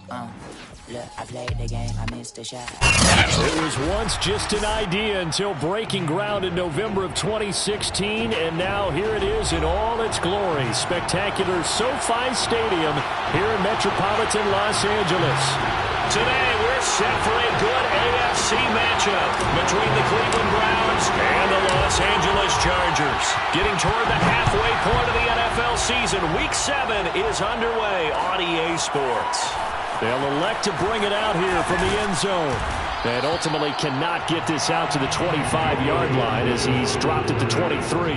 Look, I played the game, I missed the shot. It was once just an idea until breaking ground in November of 2016, and now here it is in all its glory. Spectacular SoFi Stadium here in metropolitan Los Angeles. Today we're set for a good AFC matchup between the Cleveland Browns and the Los Angeles Chargers. Getting toward the halfway point of the NFL season, Week 7 is underway on EA Sports. They'll elect to bring it out here from the end zone. And ultimately cannot get this out to the 25-yard line as he's dropped it to 23.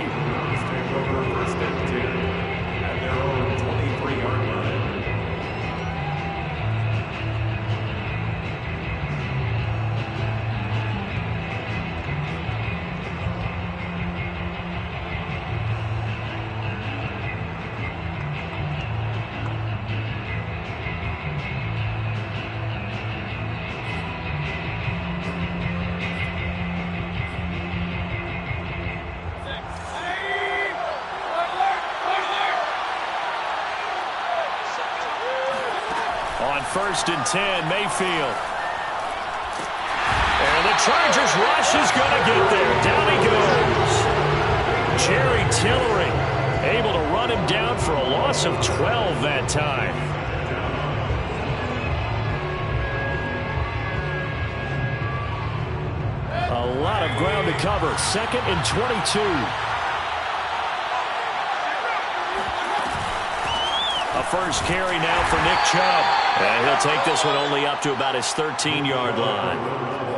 First and 10, Mayfield. And the Chargers rush is going to get there. Down he goes. Jerry Tillery able to run him down for a loss of 12 that time. A lot of ground to cover. 2nd and 22. A first carry now for Nick Chubb. And he'll take this one only up to about his 13-yard line.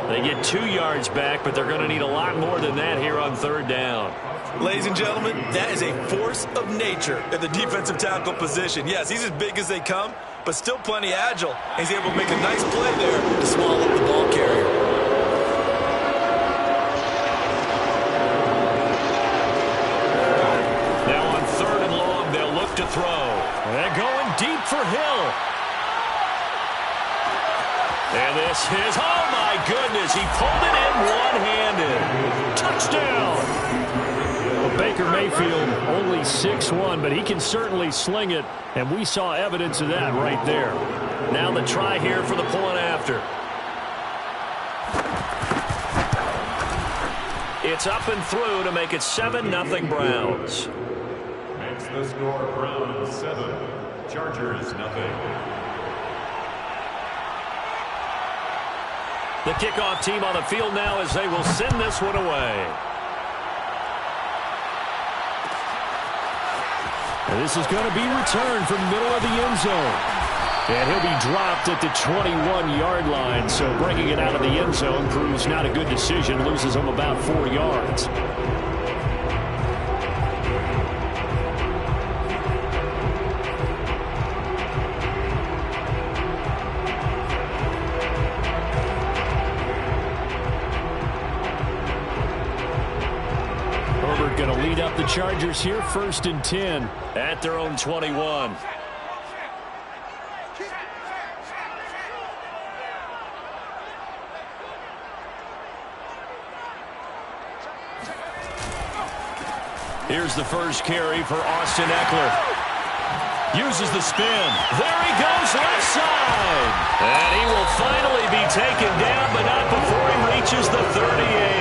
They get 2 yards back, but they're going to need a lot more than that here on 3rd down. Ladies and gentlemen, that is a force of nature at the defensive tackle position. Yes, he's as big as they come, but still plenty agile. He's able to make a nice play there to swallow up the ball carrier. Now on 3rd and long, they'll look to throw. They're going deep for Hill. And this is, oh my goodness, he pulled it in one-handed. Touchdown. Well, Baker Mayfield only 6'1", but he can certainly sling it, and we saw evidence of that right there. Now the try here for the point after. It's up and through to make it 7-0 Browns. Makes the score Browns 7, Chargers 0. The kickoff team on the field now as they will send this one away. And this is going to be returned from the middle of the end zone. And he'll be dropped at the 21-yard line. So bringing it out of the end zone proves not a good decision. Loses him about 4 yards. Going to lead up the Chargers here, 1st and 10 at their own 21. Here's the first carry for Austin Eckler. Uses the spin. There he goes, left side. And he will finally be taken down, but not before he reaches the 38.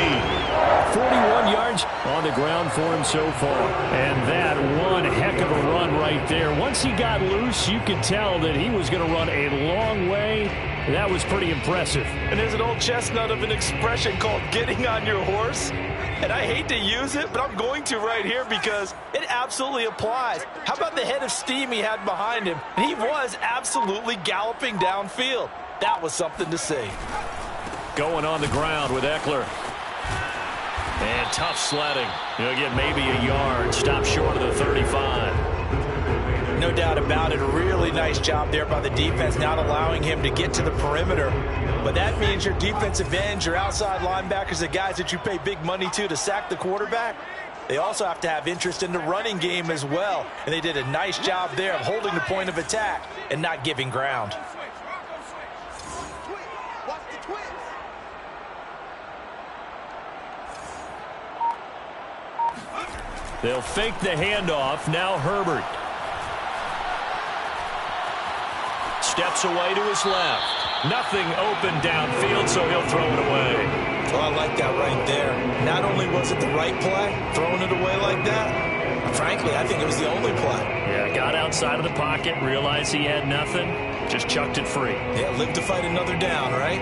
41 yards on the ground for him so far. And that one heck of a run right there. Once he got loose, you could tell that he was going to run a long way. That was pretty impressive. And there's an old chestnut of an expression called getting on your horse. And I hate to use it, but I'm going to right here because it absolutely applies. How about the head of steam he had behind him? And he was absolutely galloping downfield. That was something to see. Going on the ground with Eckler. And tough sledding. He'll get maybe a yard. Stop short of the 35. No doubt about it. A really nice job there by the defense, not allowing him to get to the perimeter. But that means your defensive ends, your outside linebackers, the guys that you pay big money to sack the quarterback, they also have to have interest in the running game as well. And they did a nice job there of holding the point of attack and not giving ground. They'll fake the handoff. Now Herbert. steps away to his left. Nothing open downfield, so he'll throw it away. Well, I like that right there. Not only was it the right play, throwing it away like that, frankly, I think it was the only play. Yeah, got outside of the pocket, realized he had nothing, just chucked it free. Yeah, live to fight another down, right?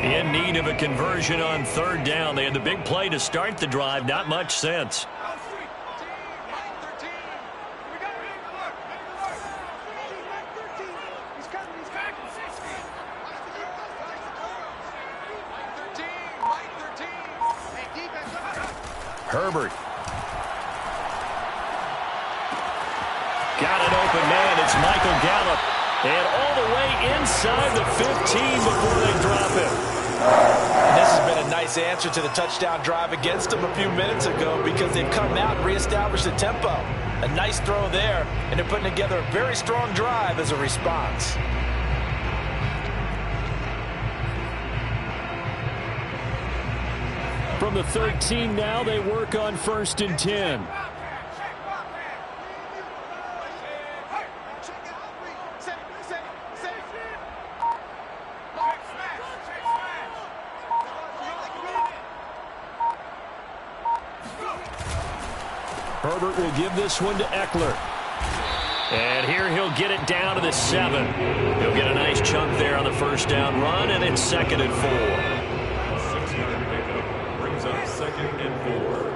In need of a conversion on third down. They had the big play to start the drive, not much sense. Herbert. Got an open man. It's Michael Gallup. And all the way inside the 15 before they drop him. And this has been a nice answer to the touchdown drive against them a few minutes ago because they've come out and reestablished the tempo. A nice throw there, and they're putting together a very strong drive as a response. From the 13 now, they work on 1st and 10. Herbert will give this one to Eckler. And here he'll get it down to the 7. He'll get a nice chunk there on the first down run, and it's 2nd and 4. 6-yard pickup brings up 2nd and 4.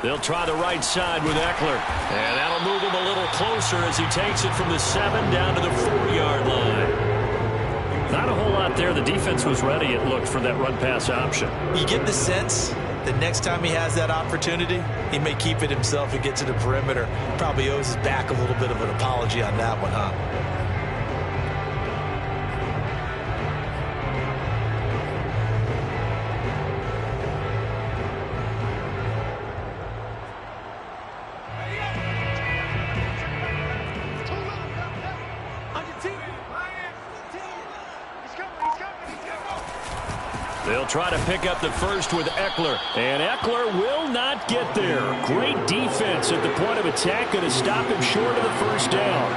They'll try the right side with Eckler. And that'll move him a little closer as he takes it from the 7 down to the 4-yard line. Not a whole lot there. The defense was ready, it looked, for that run-pass option. You get the sense that next time he has that opportunity, he may keep it himself and get to the perimeter. Probably owes his back a little bit of an apology on that one, huh? They'll try to pick up the first with Eckler. And Eckler will not get there. Great defense at the point of attack, going to stop him short of the first down.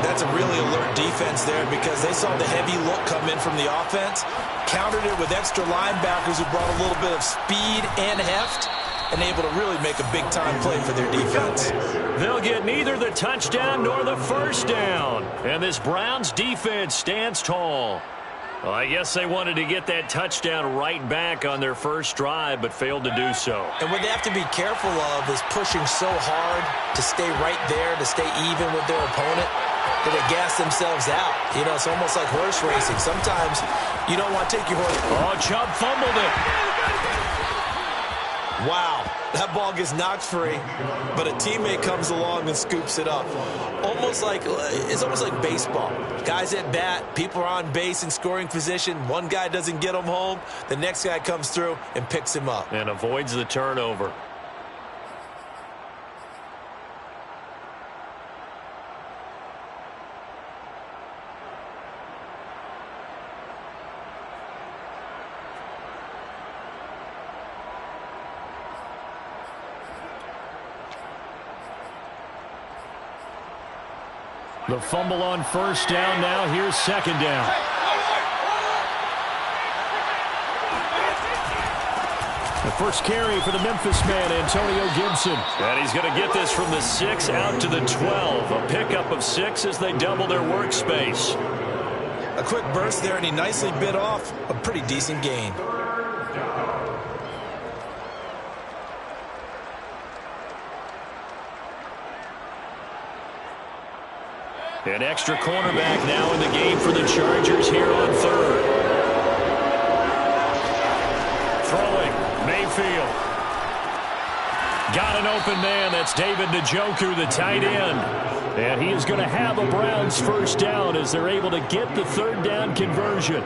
That's a really alert defense there because they saw the heavy look come in from the offense, countered it with extra linebackers who brought a little bit of speed and heft, and able to really make a big-time play for their defense. They'll get neither the touchdown nor the first down. And this Browns defense stands tall. Well, I guess they wanted to get that touchdown right back on their first drive, but failed to do so. And what they have to be careful of is pushing so hard to stay right there, to stay even with their opponent, that they gas themselves out. You know, it's almost like horse racing. Sometimes you don't want to take your horse. Oh, Chubb fumbled it. Wow, that ball gets knocked free, but a teammate comes along and scoops it up. It's almost like baseball. Guys at bat, people are on base in scoring position. One guy doesn't get him home. The next guy comes through and picks him up. And avoids the turnover. The fumble on first down. Now here's 2nd down. The first carry for the Memphis man, Antonio Gibson. And he's going to get this from the 6 out to the 12. A pickup of 6 as they double their workspace. A quick burst there, and he nicely bit off a pretty decent gain. An extra cornerback now in the game for the Chargers here on 3rd. Throwing, Mayfield. Got an open man. That's David Njoku, the tight end. And he is going to have a Browns first down as they're able to get the 3rd down conversion.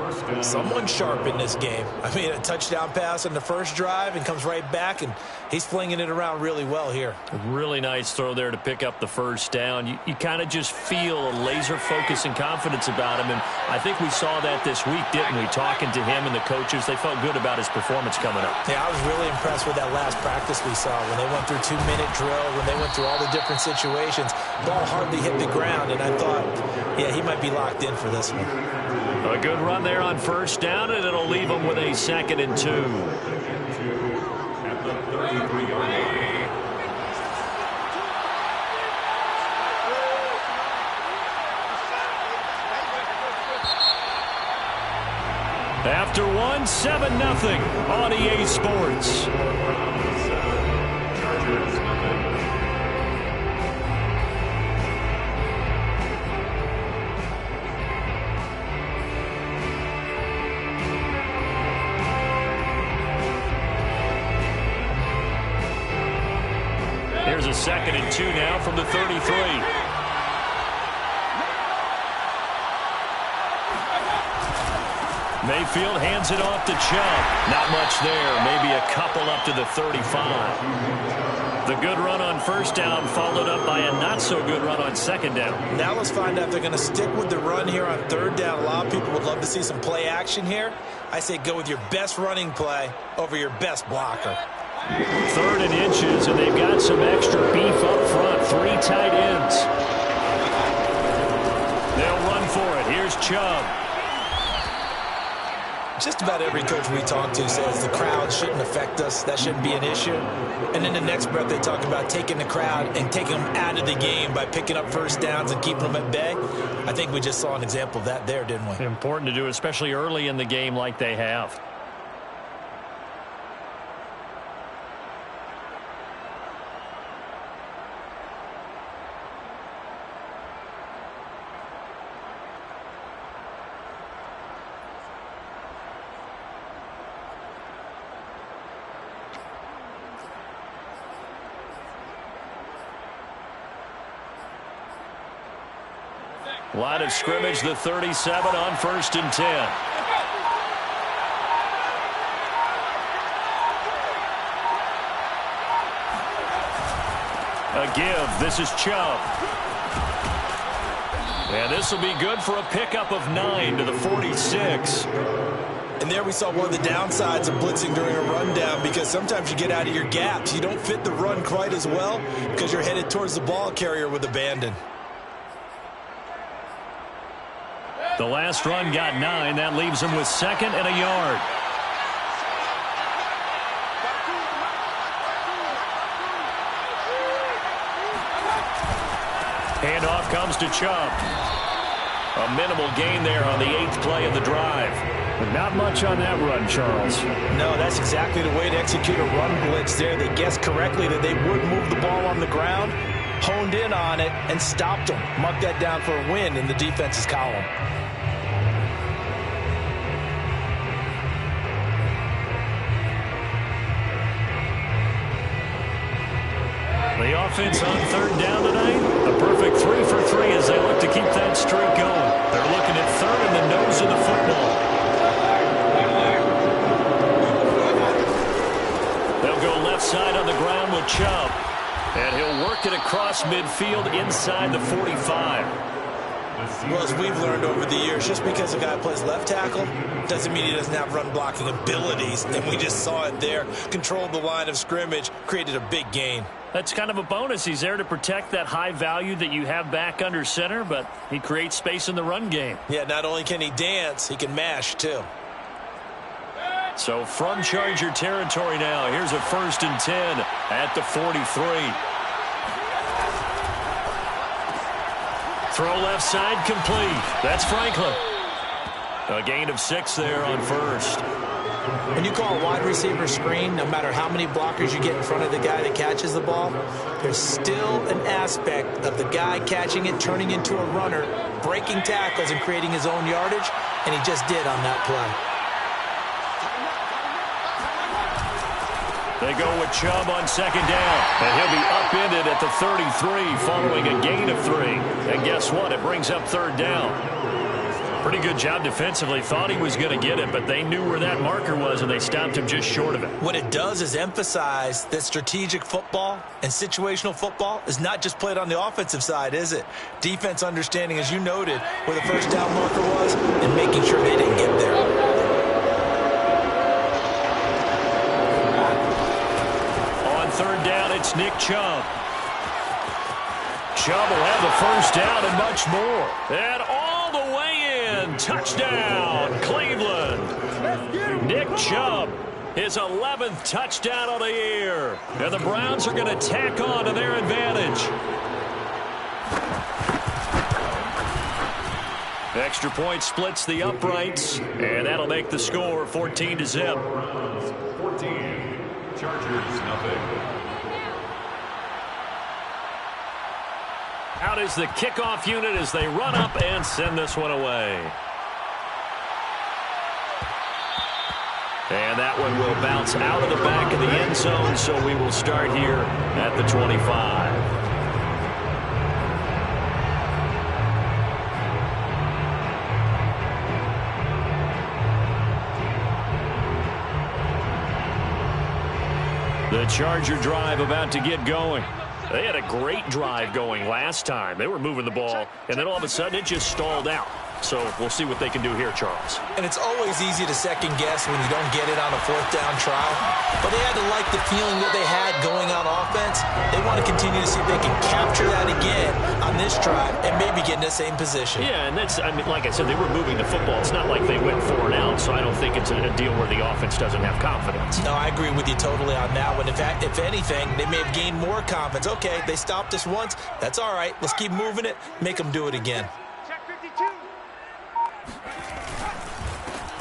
First down. Someone sharp in this game. I mean, a touchdown pass on the first drive and comes right back, and he's flinging it around really well here. Really nice throw there to pick up the first down. You kind of just feel a laser focus and confidence about him, and I think we saw that this week, didn't we? Talking to him and the coaches, they felt good about his performance coming up. Yeah, I was really impressed with that last practice we saw when they went through 2-minute drill, when they went through all the different situations. Ball hardly hit the ground, and I thought, yeah, he might be locked in for this one. A good run there on first down, and it'll leave him with a 2nd and 2. At the 33-yard line. After one, 7-0 on EA Sports. Chargers, nothing. Here's a 2nd and 2 now from the 33. Mayfield hands it off to Chubb. Not much there. Maybe a couple up to the 35. The good run on first down followed up by a not-so-good run on second down. Now let's find out if they're going to stick with the run here on third down. A lot of people would love to see some play action here. I say go with your best running play over your best blocker. 3rd and inches, and they've got some extra beef up front. 3 tight ends. They'll run for it. Here's Chubb. Just about every coach we talk to says the crowd shouldn't affect us. That shouldn't be an issue. And in the next breath, they talk about taking the crowd and taking them out of the game by picking up first downs and keeping them at bay. I think we just saw an example of that there, didn't we? Important to do, especially early in the game like they have. Line of scrimmage, the 37 on 1st and 10. A give. This is Chubb. And this will be good for a pickup of 9 to the 46. And there we saw one of the downsides of blitzing during a rundown, because sometimes you get out of your gaps. You don't fit the run quite as well because you're headed towards the ball carrier with abandon. The last run got 9. That leaves him with 2nd and a yard. Handoff comes to Chubb. A minimal gain there on the 8th play of the drive. Not much on that run, Charles. No, that's exactly the way to execute a run blitz there. They guessed correctly that they would move the ball on the ground, honed in on it, and stopped them. Mark that down for a win in the defense's column. The offense on 3rd down tonight, a perfect 3 for 3 as they look to keep that streak going. They're looking at 3rd in the nose of the football. They'll go left side on the ground with Chubb. And he'll work it across midfield inside the 45. Well, as we've learned over the years, just because a guy plays left tackle doesn't mean he doesn't have run blocking abilities. And we just saw it there. Controlled the line of scrimmage, created a big gain. That's kind of a bonus. He's there to protect that high value that you have back under center, but he creates space in the run game. Yeah, not only can he dance, he can mash too. So from Charger territory now, here's a 1st and 10 at the 43. Throw left side complete. That's Franklin. A gain of 6 there on 1st. When you call a wide receiver screen, no matter how many blockers you get in front of the guy that catches the ball, there's still an aspect of the guy catching it, turning into a runner, breaking tackles and creating his own yardage, and he just did on that play. They go with Chubb on 2nd down, and he'll be upended at the 33 following a gain of 3. And guess what? It brings up 3rd down. Pretty good job defensively. Thought he was going to get it, but they knew where that marker was, and they stopped him just short of it. What it does is emphasize that strategic football and situational football is not just played on the offensive side, is it? Defense understanding, as you noted, where the first down marker was and making sure they didn't get there. On third down, it's Nick Chubb. Chubb will have the first down and much more. And all the way in. Touchdown, Cleveland. Nick Chubb, his 11th touchdown of the year. And the Browns are going to tack on to their advantage. Extra point splits the uprights, and that'll make the score 14-0. 14. Chargers, nothing. Out is the kickoff unit as they run up and send this one away. And that one will bounce out of the back of the end zone, so we will start here at the 25. The Charger drive about to get going. They had a great drive going last time. They were moving the ball, and then all of a sudden it just stalled out. So we'll see what they can do here, Charles. And it's always easy to second guess when you don't get it on a fourth down trial. But they had to like the feeling that they had going on offense. They want to continue to see if they can capture that again on this drive and maybe get in the same position. Yeah, and that's, I mean, like I said, they were moving the football. It's not like they went 4 and out, so I don't think it's a deal where the offense doesn't have confidence. No, I agree with you totally on that one. In fact, if anything, they may have gained more confidence. Okay, they stopped us once. That's all right. Let's keep moving it. Make them do it again.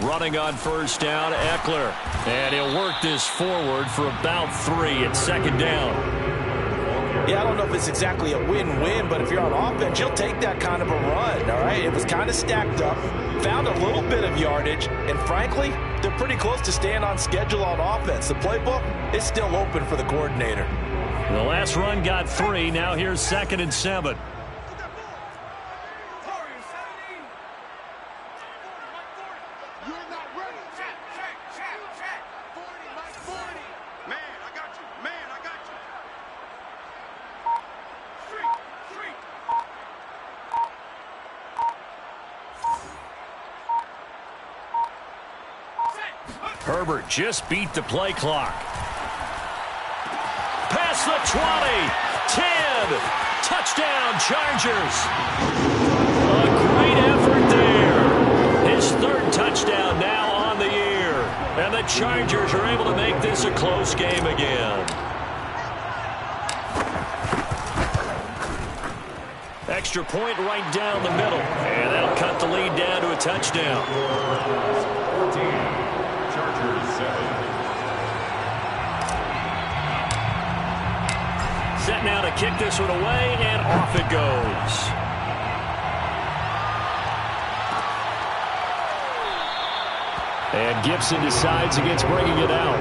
Running on first down, Eckler. And he'll work this forward for about 3 at second down. Yeah, I don't know if it's exactly a win-win, but if you're on offense, you'll take that kind of a run, all right? It was kind of stacked up, found a little bit of yardage, and frankly, they're pretty close to staying on schedule on offense. The playbook is still open for the coordinator. The last run got 3. Now here's 2nd and 7. Herbert just beat the play clock. Past the 20, 10, touchdown Chargers. A great effort there. His 3rd touchdown now on the year. And the Chargers are able to make this a close game again. Extra point right down the middle. And that'll cut the lead down to a touchdown. 14. Chargers, 7. Set now to kick this one away, and off it goes. And Gibson decides against bringing it out.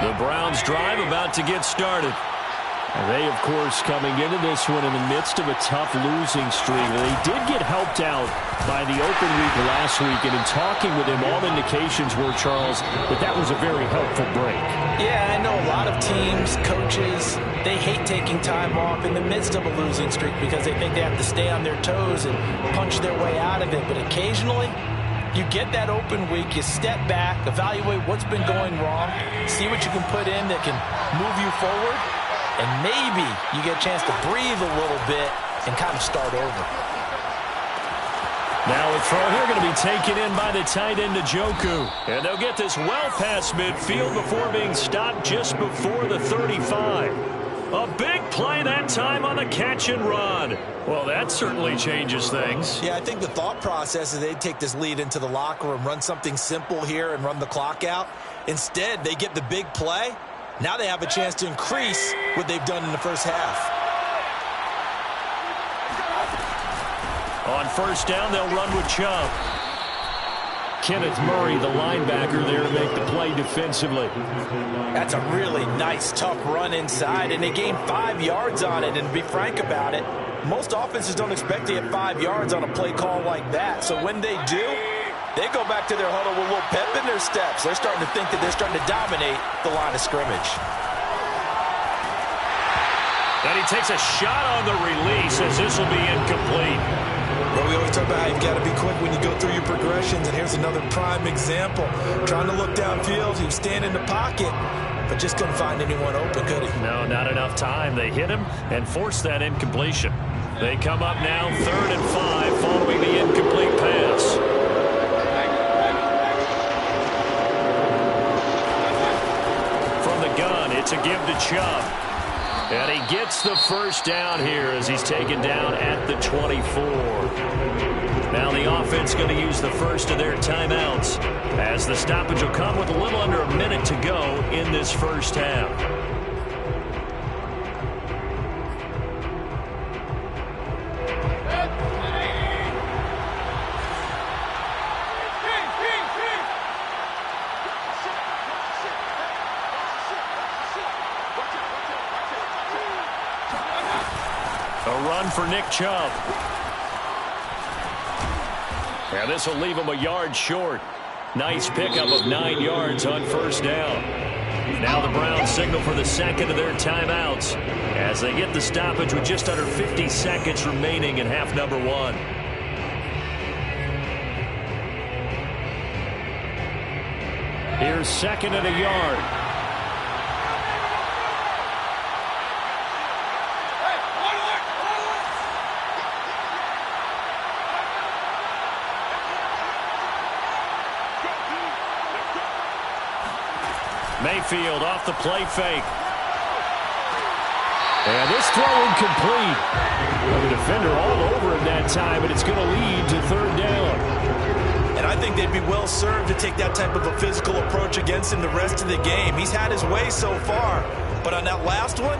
The Browns drive about to get started. They, of course, coming into this one in the midst of a tough losing streak. They did get helped out by the open week last week, and in talking with him, all indications were, Charles, that was a very helpful break. Yeah, I know a lot of teams, coaches, they hate taking time off in the midst of a losing streak because they think they have to stay on their toes and punch their way out of it. But occasionally, you get that open week, you step back, evaluate what's been going wrong, see what you can put in that can move you forward, and maybe you get a chance to breathe a little bit and kind of start over. Now a throw here going to be taken in by the tight end, Njoku. And they'll get this well past midfield before being stopped just before the 35. A big play that time on the catch and run. Well, that certainly changes things. Yeah, I think the thought process is they'd take this lead into the locker room, run something simple here and run the clock out. Instead, they get the big play. Now they have a chance to increase what they've done in the first half. On first down, they'll run with Chubb. Kenneth Murray, the linebacker, there to make the play defensively. That's a really nice, tough run inside, and they gained 5 yards on it. And to be frank about it, most offenses don't expect to get 5 yards on a play call like that. So when they do, they go back to their huddle with a little pep in their steps. They're starting to think that they're starting to dominate the line of scrimmage. And he takes a shot on the release as this will be incomplete. Well, we always talk about how you've got to be quick when you go through your progressions, and here's another prime example. Trying to look downfield, he was standing in the pocket, but just couldn't find anyone open, could he? No, not enough time. They hit him and forced that incompletion. They come up now 3rd and 5 following the incomplete pass. From the gun, it's a give to Chubb. And he gets the first down here as he's taken down at the 24. Now the offense going to use the first of their timeouts as the stoppage will come with a little under a minute to go in this first half. For Nick Chubb. And this will leave him a yard short. Nice pickup of 9 yards on first down. Now the Browns signal for the second of their timeouts as they get the stoppage with just under 50 seconds remaining in half number 1. Here's 2nd and a yard. Mayfield off the play fake. And this throw incomplete. Well, the defender all over him that time, and it's going to lead to 3rd down. And I think they'd be well served to take that type of a physical approach against him the rest of the game. He's had his way so far, but on that last one,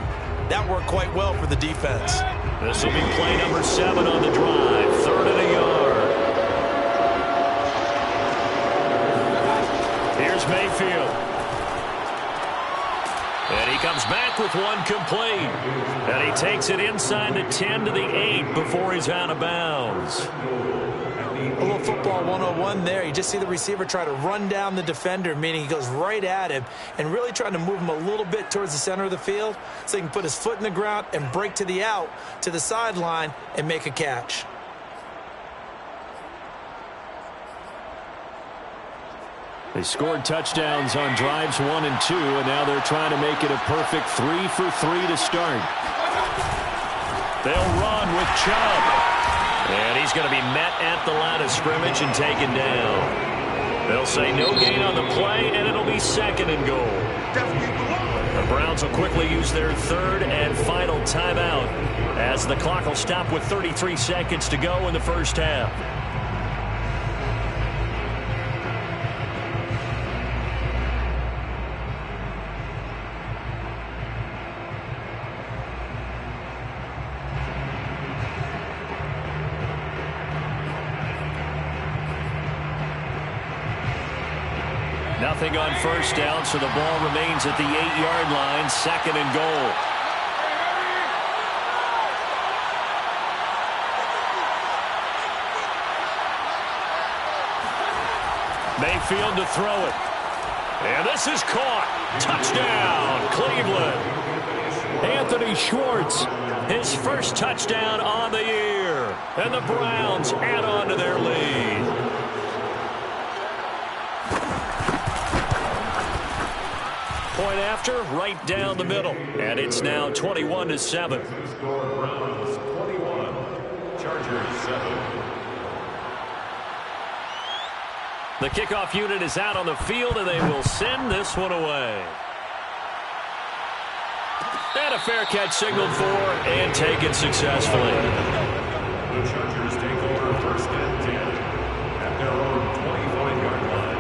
that worked quite well for the defense. This will be play number 7 on the drive. 3rd and a yard. Here's Mayfield. And he comes back with one complete. And he takes it inside the 10 to the 8 before he's out of bounds. A little football 101 there. You just see the receiver try to run down the defender, meaning he goes right at him and really trying to move him a little bit towards the center of the field so he can put his foot in the ground and break to the out, to the sideline, and make a catch. They scored touchdowns on drives 1 and 2, and now they're trying to make it a perfect 3 for 3 to start. They'll run with Chubb. And he's going to be met at the line of scrimmage and taken down. They'll say no gain on the play, and it'll be 2nd and goal. The Browns will quickly use their 3rd and final timeout as the clock will stop with 33 seconds to go in the first half. Nothing on first down, so the ball remains at the 8-yard line, 2nd and goal. Mayfield to throw it. And this is caught. Touchdown, Cleveland. Anthony Schwartz, his first touchdown on the year. And the Browns add on to their lead. Point after, right down the middle. And it's now 21-7. Browns 21, Chargers 7. The kickoff unit is out on the field, and they will send this one away. And a fair catch signaled for and taken successfully. The Chargers take over 1st and 10 at their own 25-yard line.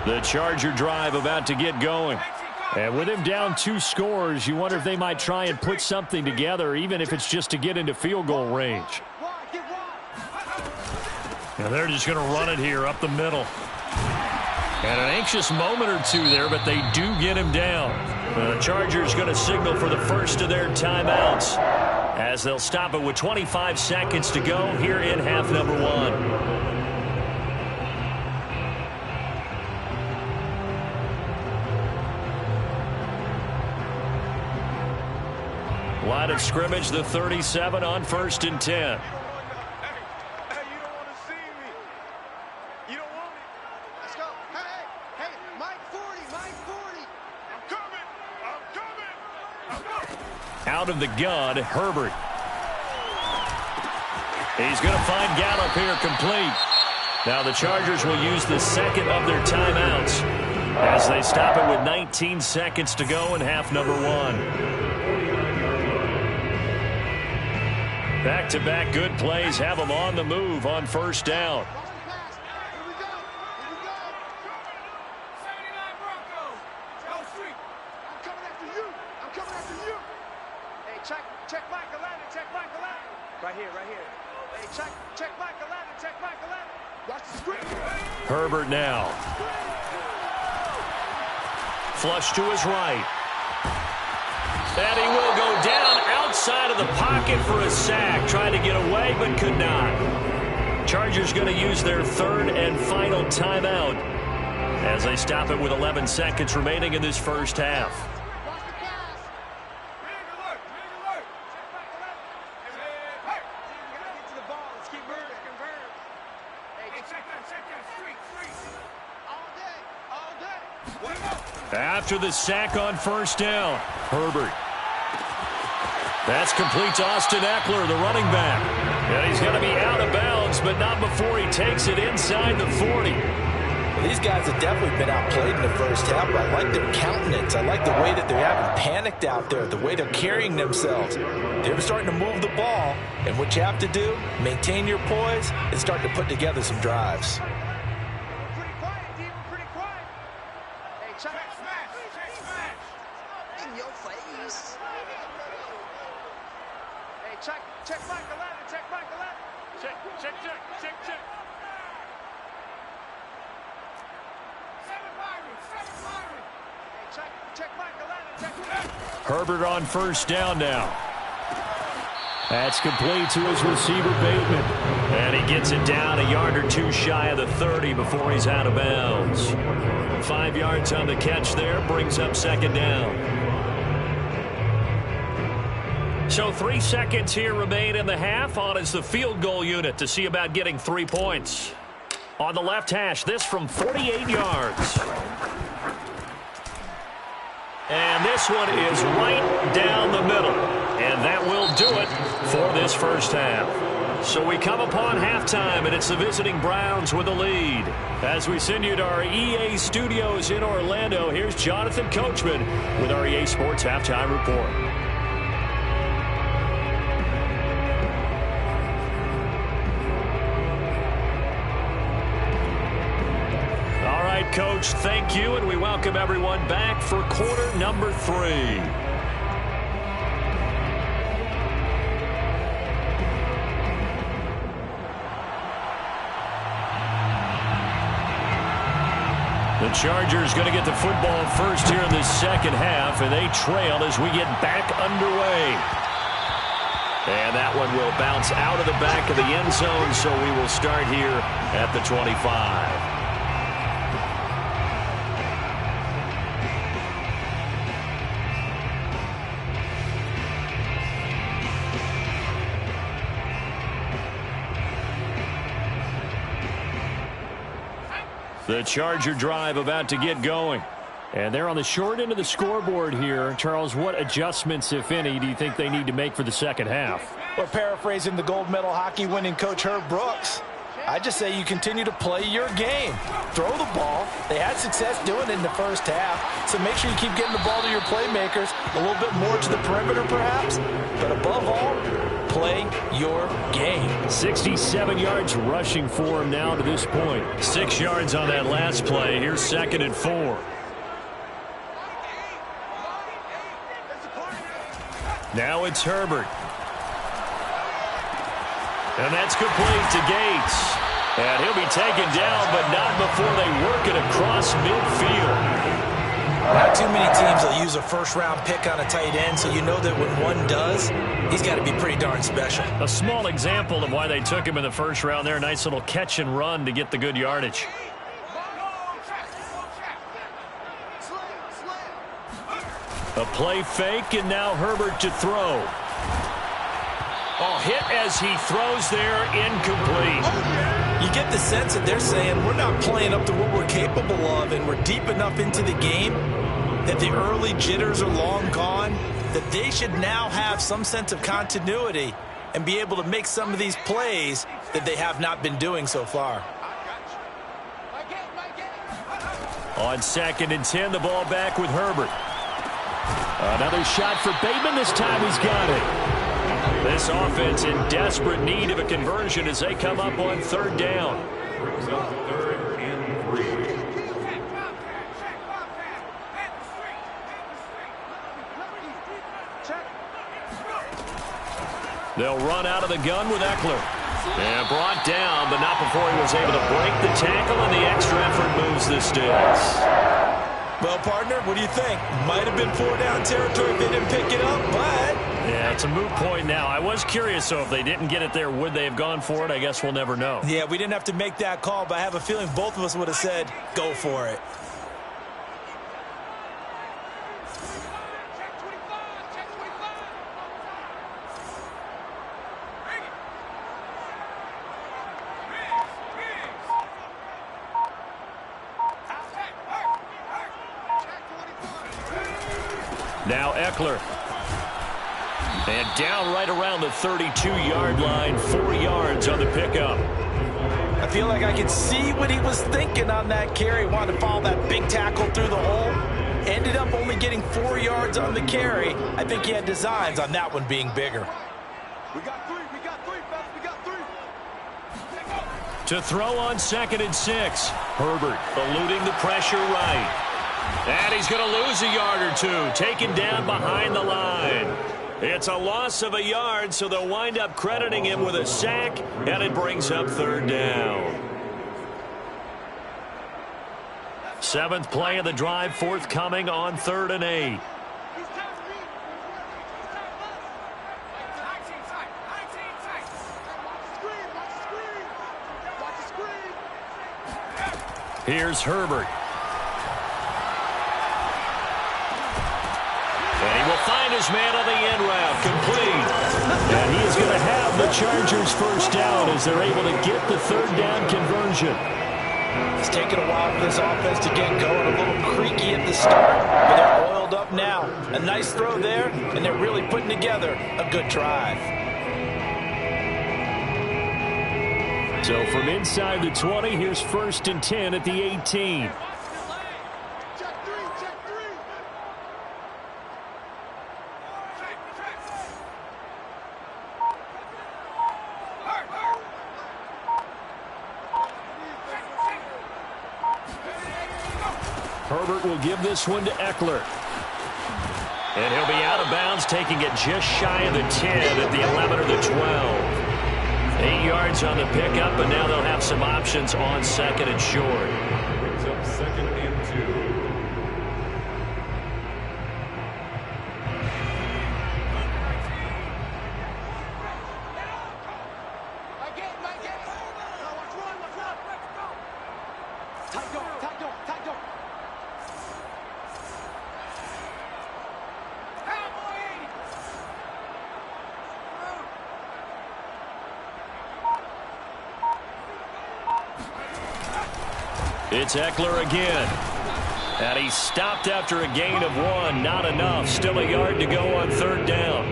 The Charger drive about to get going. And with him down 2 scores, you wonder if they might try and put something together, even if it's just to get into field goal range. And they're just going to run it here up the middle. And an anxious moment or two there, but they do get him down. The Chargers going to signal for the first of their timeouts as they'll stop it with 25 seconds to go here in half number 1. Line of scrimmage, the 37 on 1st and 10. Hey, you don't want to see me. You don't want me. Let's go. Hey, Mike 40, Mike 40. I'm coming. Out of the gun, Herbert. He's going to find Gallup here complete. Now the Chargers will use the second of their timeouts as they stop it with 19 seconds to go in half number 1. Back-to-back good plays have them on the move on 1st down. Check Michael Allen. Right here. Hey, check Michael Allen. Watch the screen. Herbert now. Flush to his right. And he will go down outside of the pocket for a sack. Tried to get away, but could not. Chargers going to use their 3rd and final timeout as they stop it with 11 seconds remaining in this first half. After the sack on 1st down, Herbert. That's complete to Austin Eckler, the running back. And he's going to be out of bounds, but not before he takes it inside the 40. Well, these guys have definitely been outplayed in the first half, but I like their countenance. I like the way that they're having panicked out there, the way they're carrying themselves. They're starting to move the ball, and what you have to do, maintain your poise and start to put together some drives. Pretty quiet, Dean. Pretty quiet. Hey, check smash. In your face. Hey, check Michael Allen. Check. Check Michael Allen. Herbert on 1st down now. That's complete to his receiver, Bateman. And he gets it down a yard or 2 shy of the 30 before he's out of bounds. 5 yards on the catch there, brings up 2nd down. So 3 seconds here remain in the half. On is the field goal unit to see about getting 3 points. On the left hash, this from 48 yards. And this one is right down the middle. And that will do it for this first half. So we come upon halftime, and it's the visiting Browns with the lead. As we send you to our EA studios in Orlando, here's Jonathan Coachman with our EA Sports Halftime Report. Coach, thank you, and we welcome everyone back for quarter number 3. The Chargers going to get the football first here in the second half, and they trail as we get back underway. And that one will bounce out of the back of the end zone, so we will start here at the 25. The Charger drive about to get going. And they're on the short end of the scoreboard here. Charles, what adjustments, if any, do you think they need to make for the second half? Well, paraphrasing the gold medal hockey winning coach Herb Brooks, I just say you continue to play your game. Throw the ball. They had success doing it in the first half, so make sure you keep getting the ball to your playmakers, a little bit more to the perimeter perhaps, but above all, play your game. 67 yards rushing for him now to this point. 6 yards on that last play. Here's 2nd and 4. Now it's Herbert. And that's complete to Gates. And he'll be taken down, but not before they work it across midfield. Not too many teams will use a first-round pick on a tight end, so you know that when one does, he's got to be pretty darn special. A small example of why they took him in the first round there. Nice little catch and run to get the good yardage. A play fake, and now Herbert to throw. Oh, hit as he throws there, incomplete. You get the sense that they're saying we're not playing up to what we're capable of, and we're deep enough into the game that the early jitters are long gone, that they should now have some sense of continuity and be able to make some of these plays that they have not been doing so far. On 2nd and 10, the ball back with Herbert. Another shot for Bateman. This time he's got it. This offense in desperate need of a conversion as they come up on 3rd down. Brings up 3rd and 3. They'll run out of the gun with Eckler. And brought down, but not before he was able to break the tackle, and the extra effort moves the sticks. Well, partner, what do you think? Might have been 4-down territory if they didn't pick it up, but... Yeah, it's a moot point now. I was curious, so if they didn't get it there, would they have gone for it? I guess we'll never know. Yeah, we didn't have to make that call, but I have a feeling both of us would have said, go for it. Now Eckler. And down right around the 32-yard line, 4 yards on the pickup. I feel like I can see what he was thinking on that carry. Wanted to follow that big tackle through the hole. Ended up only getting 4 yards on the carry. I think he had designs on that one being bigger. We got 3, fellas, we got 3. To throw on 2nd and 6. Herbert eluding the pressure right. And he's going to lose a yard or two. Taken down behind the line. It's a loss of a yard, so they'll wind up crediting him with a sack, and it brings up 3rd down. 7th play of the drive, forthcoming on 3rd and 8. Here's Herbert. And he will find his man on the end route, complete. And he is going to have the Chargers first down as they're able to get the 3rd down conversion. It's taken a while for this offense to get going, a little creaky at the start, but they're oiled up now. A nice throw there, and they're really putting together a good drive. So from inside the 20, here's 1st and 10 at the 18. Herbert will give this one to Eckler. And he'll be out of bounds, taking it just shy of the 10 at the 11 or the 12. 8 yards on the pickup, but now they'll have some options on 2nd and short. Brings up 2nd and 2. It's Eckler again. And he stopped after a gain of 1. Not enough. Still a yard to go on 3rd down.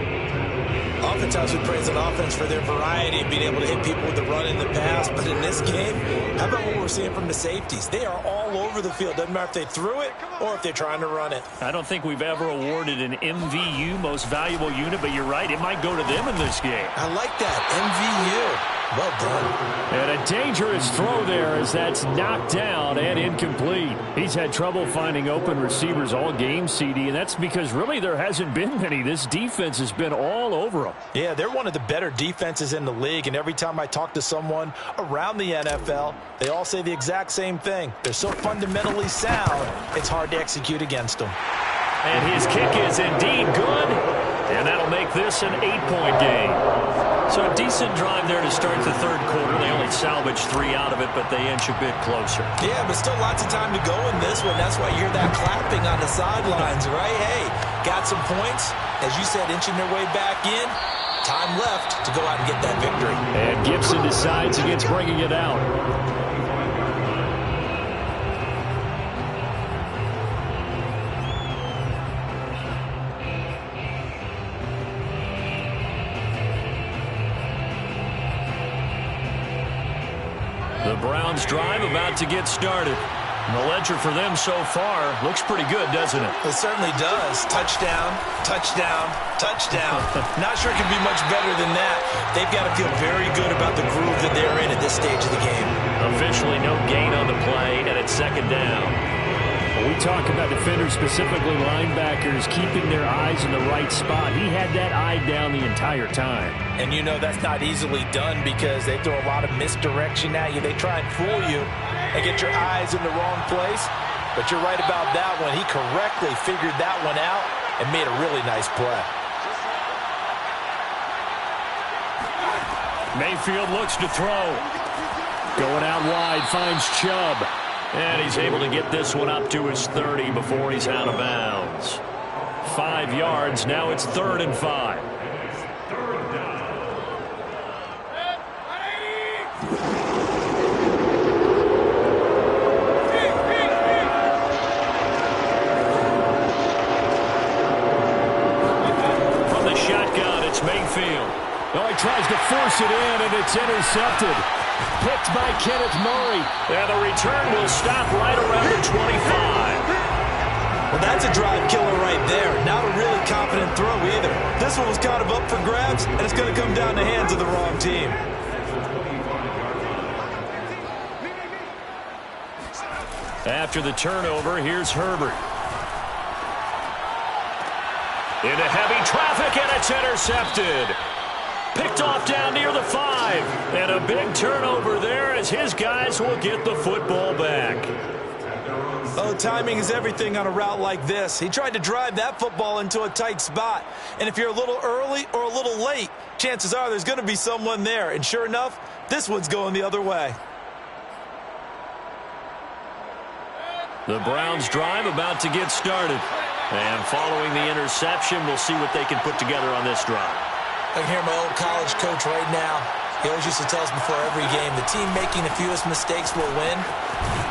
Oftentimes we praise an offense for their variety of being able to hit people with the run in the pass. But in this game, how about what we're seeing from the safeties? They are all over the field. Doesn't matter if they threw it or if they're trying to run it. I don't think we've ever awarded an MVU, most valuable unit, but you're right. It might go to them in this game. I like that. MVU. Well done. And a dangerous throw there as that's knocked down and incomplete. He's had trouble finding open receivers all game, CD, and that's because really there hasn't been many. This defense has been all over them. Yeah, they're one of the better defenses in the league, and every time I talk to someone around the NFL, they all say the exact same thing. They're so fundamentally sound, it's hard to execute against them. And his kick is indeed good, and that'll make this an 8-point game. So a decent drive there to start the third quarter. They only salvaged 3 out of it, but they inch a bit closer. Yeah, but still lots of time to go in this one. That's why you hear that clapping on the sidelines, right? Hey, got some points. As you said, inching their way back in. Time left to go out and get that victory. And Gibson decides against bringing it out. The Browns drive about to get started. And the ledger for them so far looks pretty good, doesn't it? It certainly does. Touchdown, touchdown, touchdown. Not sure it can be much better than that. They've got to feel very good about the groove that they're in at this stage of the game. Officially no gain on the play, and it's second down. When we talk about defenders, specifically linebackers, keeping their eyes in the right spot, he had that eye down the entire time. And you know that's not easily done because they throw a lot of misdirection at you. They try and fool you and get your eyes in the wrong place. But you're right about that one. He correctly figured that one out and made a really nice play. Mayfield looks to throw. Going out wide, finds Chubb. And he's able to get this one up to his 30 before he's out of bounds. 5 yards. Now it's 3rd and 5. From the shotgun, it's Mayfield. Oh, he tries to force it in, and it's intercepted. Picked by Kenneth Murray. And the return will stop right around the 25. Well, that's a drive killer right there. Not a really confident throw either. This one was kind of up for grabs, and it's going to come down the hands of the wrong team. After the turnover, here's Herbert. Into heavy traffic, and it's intercepted. Picked off down near the 5. And a big turnover there as his guys will get the football back. Oh, timing is everything on a route like this. He tried to drive that football into a tight spot. And if you're a little early or a little late, chances are there's going to be someone there. And sure enough, this one's going the other way. The Browns drive about to get started. And following the interception, we'll see what they can put together on this drive. I can hear my old college coach right now. He always used to tell us before every game, the team making the fewest mistakes will win.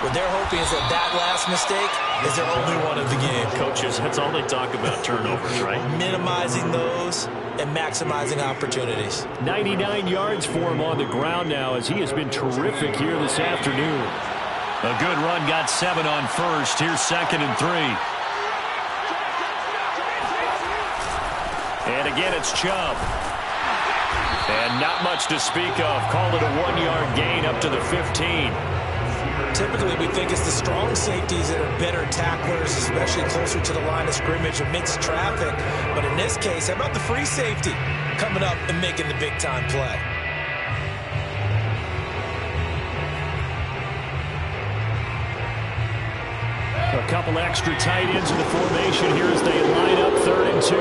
What they're hoping is that last mistake is their only one of the game. Coaches, that's all they talk about, turnovers, right? Minimizing those and maximizing opportunities. 99 yards for him on the ground now as he has been terrific here this afternoon. A good run, got 7 on first. Here's 2nd and 3. And again, it's Chubb. And not much to speak of. Called it a 1-yard gain up to the 15. Typically, we think it's the strong safeties that are better tacklers, especially closer to the line of scrimmage amidst traffic. But in this case, how about the free safety coming up and making the big-time play? A couple extra tight ends in the formation here as they line up 3rd and 2.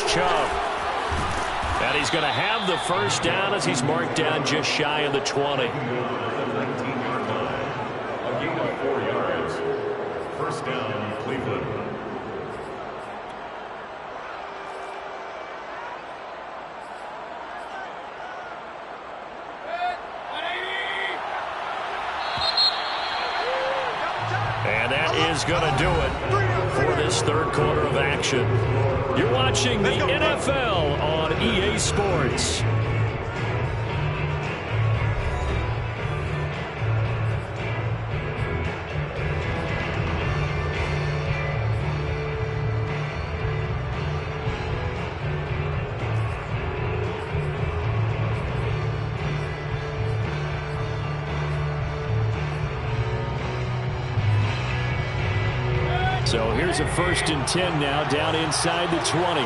Chubb. And he's going to have the first down as he's marked down just shy of the 20. 19-yard line. A gain of 4 yards. First down, Cleveland. is going to do it for this third quarter of action. You're watching the NFL on EA Sports. So here's a 1st and 10 now, down inside the 20.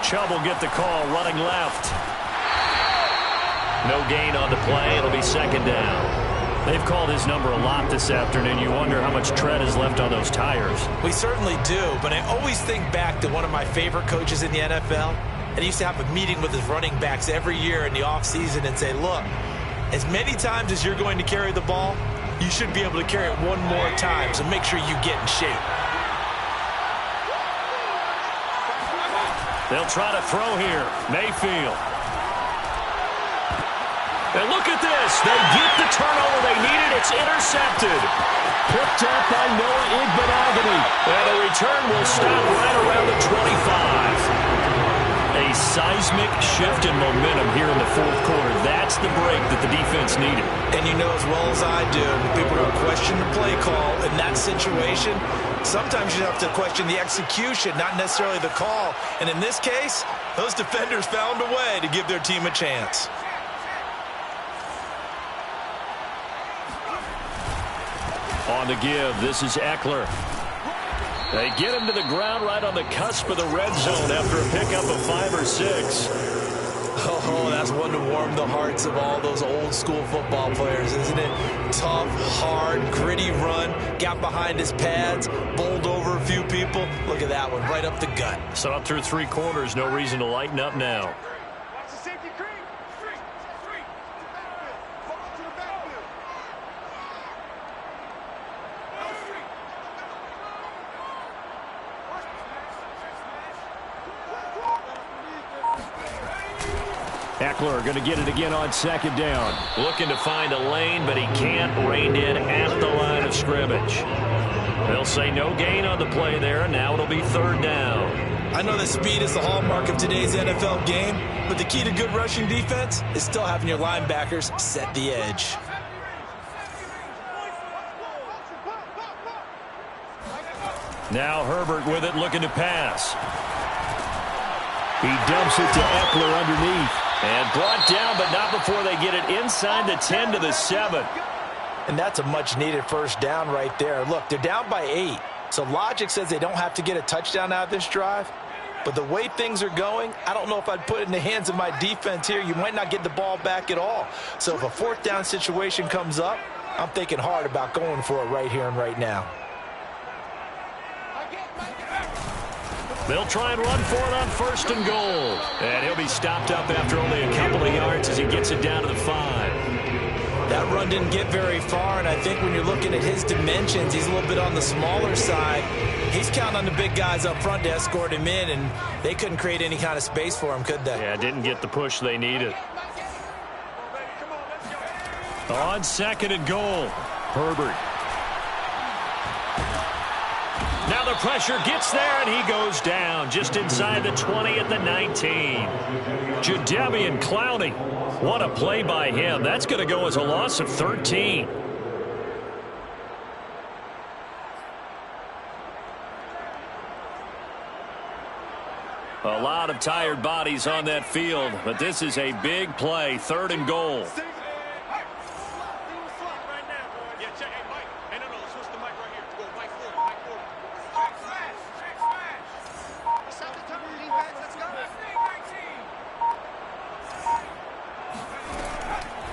Chubb will get the call, running left. No gain on the play. It'll be 2nd down. They've called his number a lot this afternoon. You wonder how much tread is left on those tires. We certainly do, but I always think back to one of my favorite coaches in the NFL. And he used to have a meeting with his running backs every year in the offseason and say, look, as many times as you're going to carry the ball, you should be able to carry it one more time, so make sure you get in shape. They'll try to throw here. Mayfield. And look at this. They get the turnover they needed. It's intercepted. Picked up by Noah Igbinoghene. And the return will stop right around the 25. A seismic shift in momentum here in the fourth quarter. That's the break that the defense needed. And you know as well as I do, when people will question the play call in that situation, sometimes you have to question the execution, not necessarily the call. And in this case, those defenders found a way to give their team a chance. On the give, this is Eckler. They get him to the ground right on the cusp of the red zone after a pickup of 5 or 6. Oh, that's one to warm the hearts of all those old school football players, isn't it? Tough, hard, gritty run, got behind his pads, bowled over a few people. Look at that one, right up the gut. So up through 3 quarters, no reason to lighten up now. Watch the safety cream. Three. Ball to the backfield. Eckler going to get it again on 2nd down. Looking to find a lane, but he can't. Reined in at the line of scrimmage. They'll say no gain on the play there, and now it'll be 3rd down. I know that speed is the hallmark of today's NFL game, but the key to good rushing defense is still having your linebackers set the edge. Now Herbert with it, looking to pass. He dumps it to Eckler underneath. And brought down, but not before they get it inside the 10 to the 7. And that's a much-needed 1st down right there. Look, they're down by 8, so logic says they don't have to get a touchdown out of this drive. But the way things are going, I don't know if I'd put it in the hands of my defense here. You might not get the ball back at all. So if a 4th down situation comes up, I'm thinking hard about going for it right here and right now. They'll try and run for it on 1st and goal. And he'll be stopped up after only a couple of yards as he gets it down to the 5. That run didn't get very far, and I think when you're looking at his dimensions, he's a little bit on the smaller side. He's counting on the big guys up front to escort him in, and they couldn't create any kind of space for him, could they? Yeah, didn't get the push they needed. On 2nd and goal, Herbert. Now the pressure gets there, and he goes down just inside the 20 at the 19. Jadeveon Clowney. What a play by him. That's going to go as a loss of 13. A lot of tired bodies on that field, but this is a big play. 3rd and goal.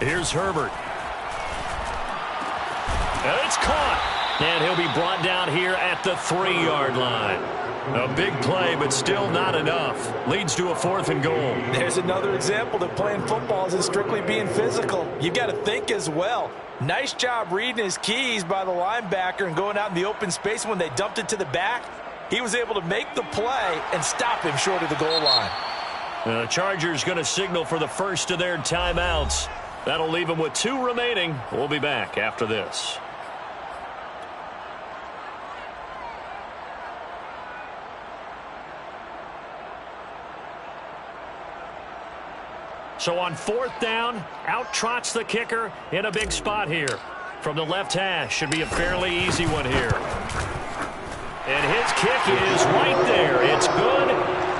Here's Herbert. And it's caught. And he'll be brought down here at the 3-yard line. A big play, but still not enough. Leads to a 4th and goal. There's another example that playing football isn't strictly being physical. You've got to think as well. Nice job reading his keys by the linebacker and going out in the open space. When they dumped it to the back, he was able to make the play and stop him short of the goal line. The Chargers going to signal for the first of their timeouts. That'll leave them with 2 remaining. We'll be back after this. So on 4th down, out trots the kicker in a big spot here. From the left hash, should be a fairly easy one here. And his kick is right there. It's good,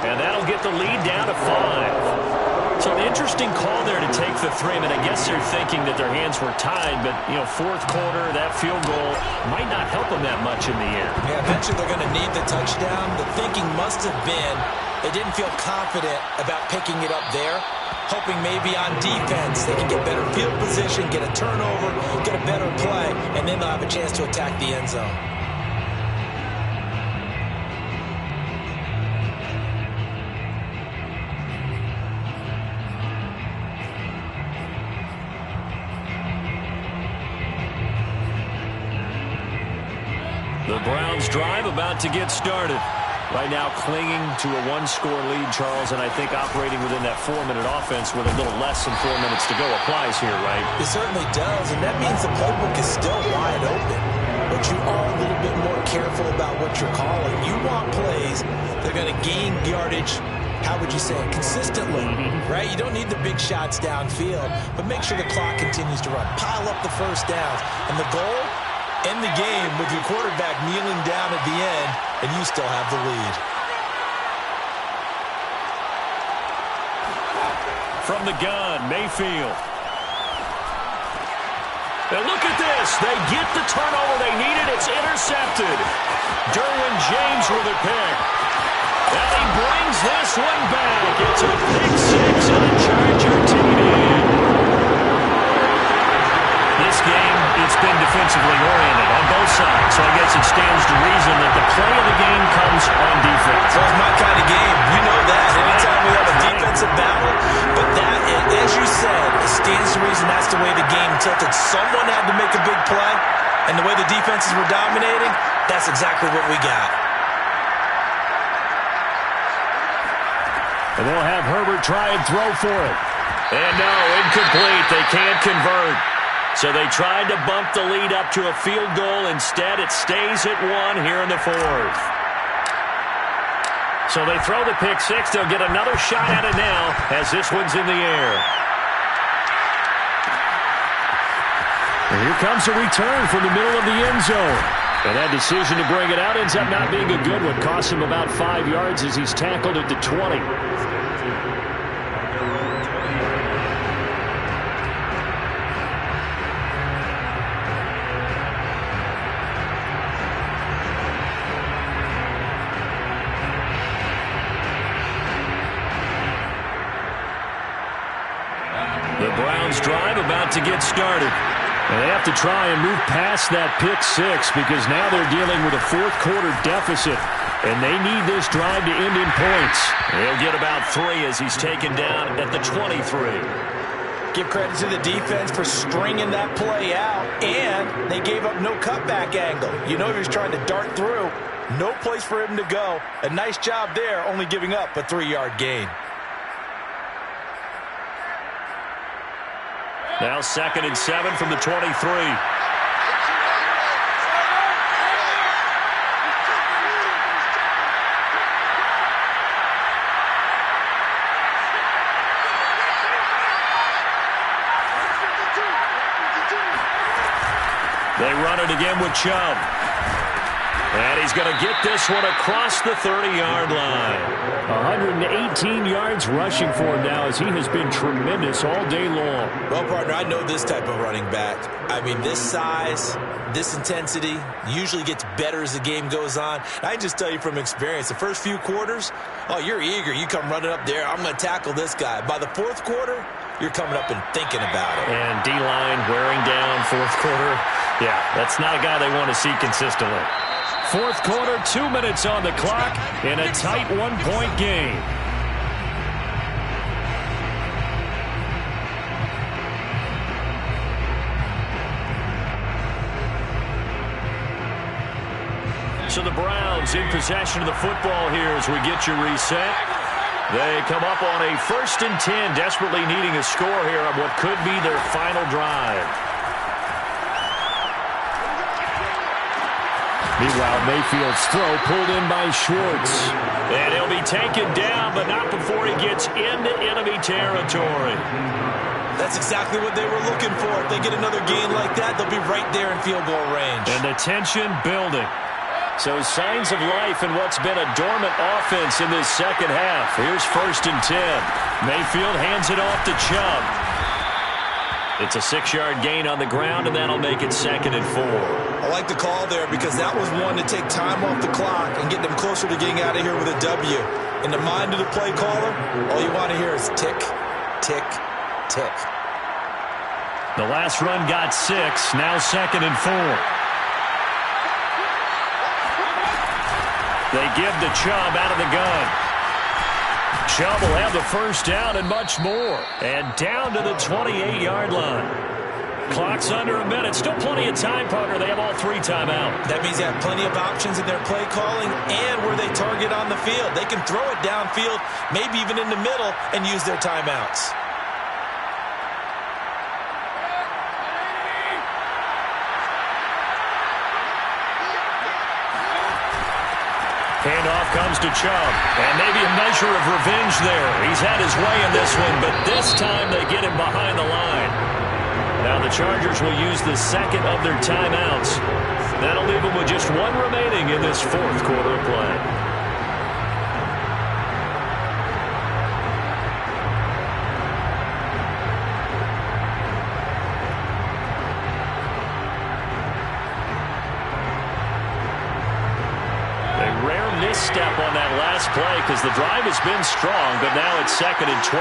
and that'll get the lead down to 5. So an interesting call there to take the 3. I mean, I guess they're thinking that their hands were tied, but, 4th quarter, that field goal might not help them that much in the end. Yeah, eventually they're going to need the touchdown. The thinking must have been they didn't feel confident about picking it up there, hoping maybe on defense they can get better field position, get a turnover, get a better play, and then they'll have a chance to attack the end zone. The Browns drive about to get started. Right now clinging to a 1-score lead, Charles, and I think operating within that 4-minute offense with a little less than 4 minutes to go applies here, right? It certainly does, and that means the playbook is still wide open. But you are a little bit more careful about what you're calling. You want plays that are going to gain yardage, how would you say it, consistently, right? You don't need the big shots downfield, but make sure the clock continues to run. Pile up the first downs, and the goal, end the game with your quarterback kneeling down at the end, and you still have the lead. From the gun, Mayfield. And look at this. They get the turnover they needed. It's intercepted. Derwin James with a pick. And he brings this one back. It's a pick 6 on Charger TD. This game, it's been defensively oriented on both sides, so I guess it stands to reason that the play of the game comes on defense. So it's my kind of game. You know that. Anytime we have a defensive battle, but that, as you said, it stands to reason that's the way the game tilted. Someone had to make a big play, and the way the defenses were dominating, that's exactly what we got. And they'll have Herbert try and throw for it. And no, incomplete. They can't convert. So they tried to bump the lead up to a field goal. Instead, it stays at 1 here in the 4th. So they throw the pick 6. They'll get another shot at it now as this one's in the air. And here comes a return from the middle of the end zone. And that decision to bring it out ends up not being a good one. Costs him about 5 yards as he's tackled at the 20. The Browns drive about to get started. And they have to try and move past that pick 6 because now they're dealing with a 4th quarter deficit. And they need this drive to end in points. They'll get about 3 as he's taken down at the 23. Give credit to the defense for stringing that play out, and they gave up no cutback angle. You know he was trying to dart through. No place for him to go. A nice job there, only giving up a 3-yard gain. Now 2nd and 7 from the 23. They run it again with Chubb. And he's going to get this one across the 30-yard line. 118 yards rushing for him now as he has been tremendous all day long. Well, partner, I know this type of running back. I mean, this size, this intensity usually gets better as the game goes on. I just tell you from experience, the first few quarters, oh, you're eager. You come running up there, I'm going to tackle this guy. By the 4th quarter, you're coming up and thinking about it. And D-line wearing down 4th quarter. Yeah, that's not a guy they want to see consistently. 4th quarter, 2 minutes on the clock in a tight 1-point game. So the Browns in possession of the football here as we get you reset. They come up on a 1st and 10, desperately needing a score here on what could be their final drive. Meanwhile, Mayfield's throw pulled in by Schwartz. And he'll be taken down, but not before he gets into enemy territory. That's exactly what they were looking for. If they get another gain like that, they'll be right there in field goal range. And the tension building. So signs of life in what's been a dormant offense in this second half. Here's 1st and 10. Mayfield hands it off to Chubb. It's a 6-yard gain on the ground, and that'll make it 2nd and 4. I like the call there because that was one to take time off the clock and get them closer to getting out of here with a W. In the mind of the play caller, all you want to hear is tick, tick, tick. The last run got 6, now 2nd and 4. They give to Chubb out of the gun. Chubb will have the first down and much more. And down to the 28-yard line. Clock's under a minute. Still plenty of time, partner. They have all 3 timeouts. That means they have plenty of options in their play calling and where they target on the field. They can throw it downfield, maybe even in the middle, and use their timeouts. Handoff comes to Chubb, and maybe a measure of revenge there. He's had his way in this one, but this time they get him behind the line. Now the Chargers will use the 2nd of their timeouts. That'll leave them with just 1 remaining in this 4th quarter of play. Step on that last play because the drive has been strong, but now it's 2nd and 12.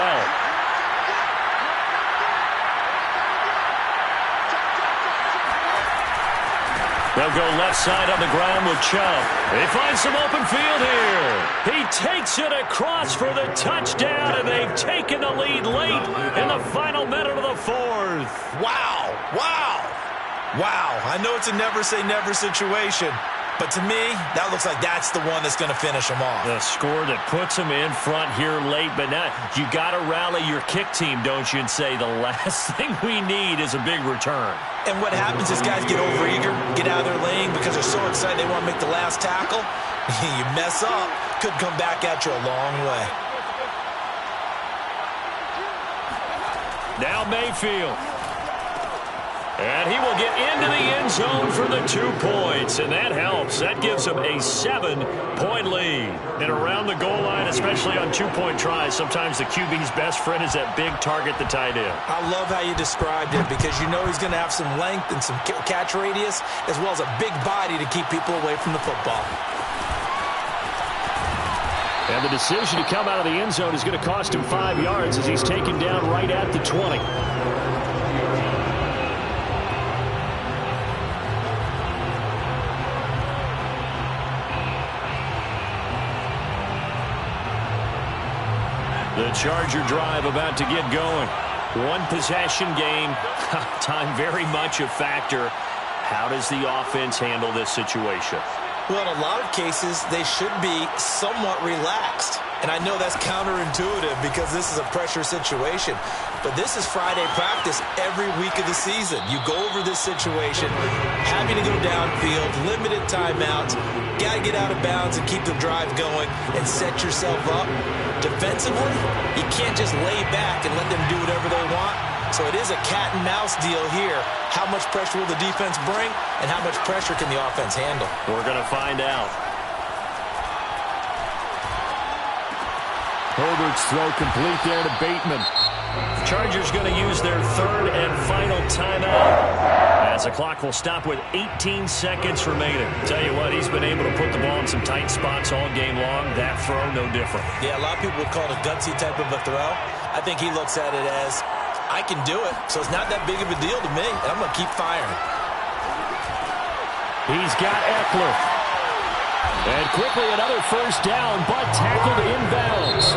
They'll go left side on the ground with Chubb. They find some open field here. He takes it across for the touchdown, and they've taken the lead late in the final minute of the 4th. Wow, wow, wow. I know it's a never say never situation. But to me, that looks like that's the one that's going to finish them off. The score that puts them in front here late, but now you got to rally your kick team, don't you, and say the last thing we need is a big return. And what happens is guys get overeager, get out of their lane because they're so excited they want to make the last tackle. You mess up, could come back at you a long way. Now Mayfield. And he will get into the end zone for the 2 points, and that helps. That gives him a 7-point lead. And around the goal line, especially on 2-point tries, sometimes the QB's best friend is that big target, the tight end. I love how you described it because you know he's going to have some length and some catch radius as well as a big body to keep people away from the football. And the decision to come out of the end zone is going to cost him 5 yards as he's taken down right at the 20. The Charger drive about to get going. 1 possession game. Time very much a factor. How does the offense handle this situation? Well, in a lot of cases, they should be somewhat relaxed. And I know that's counterintuitive because this is a pressure situation. But this is Friday practice every week of the season. You go over this situation, having to go downfield, limited timeouts, got to get out of bounds and keep the drive going and set yourself up. Defensively, you can't just lay back and let them do whatever they want. So it is a cat and mouse deal here. How much pressure will the defense bring and how much pressure can the offense handle? We're going to find out. Herbert's throw complete there to Bateman. Chargers going to use their 3rd and final timeout as the clock will stop with 18 seconds remaining. Tell you what, he's been able to put the ball in some tight spots all game long. That throw, no different. Yeah, a lot of people would call it a gutsy type of a throw. I think he looks at it as, I can do it, so it's not that big of a deal to me, and I'm going to keep firing. He's got Eckler. And quickly another first down, but tackled inbounds.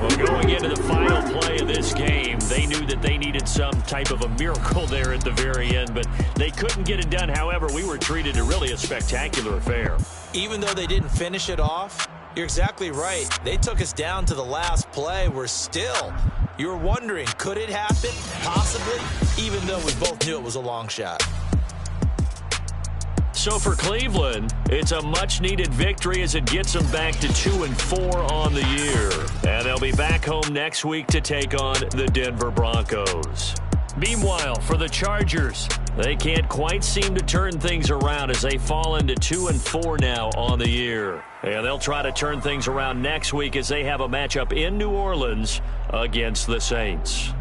Well, going into the final play of this game, they knew that they needed some type of a miracle there at the very end, but they couldn't get it done. However, we were treated to really a spectacular affair. Even though they didn't finish it off, you're exactly right. They took us down to the last play. You were wondering, could it happen? Possibly, even though we both knew it was a long shot. So for Cleveland, it's a much-needed victory as it gets them back to 2-4 on the year. And they'll be back home next week to take on the Denver Broncos. Meanwhile, for the Chargers, they can't quite seem to turn things around as they fall into 2-4 now on the year. And they'll try to turn things around next week as they have a matchup in New Orleans against the Saints.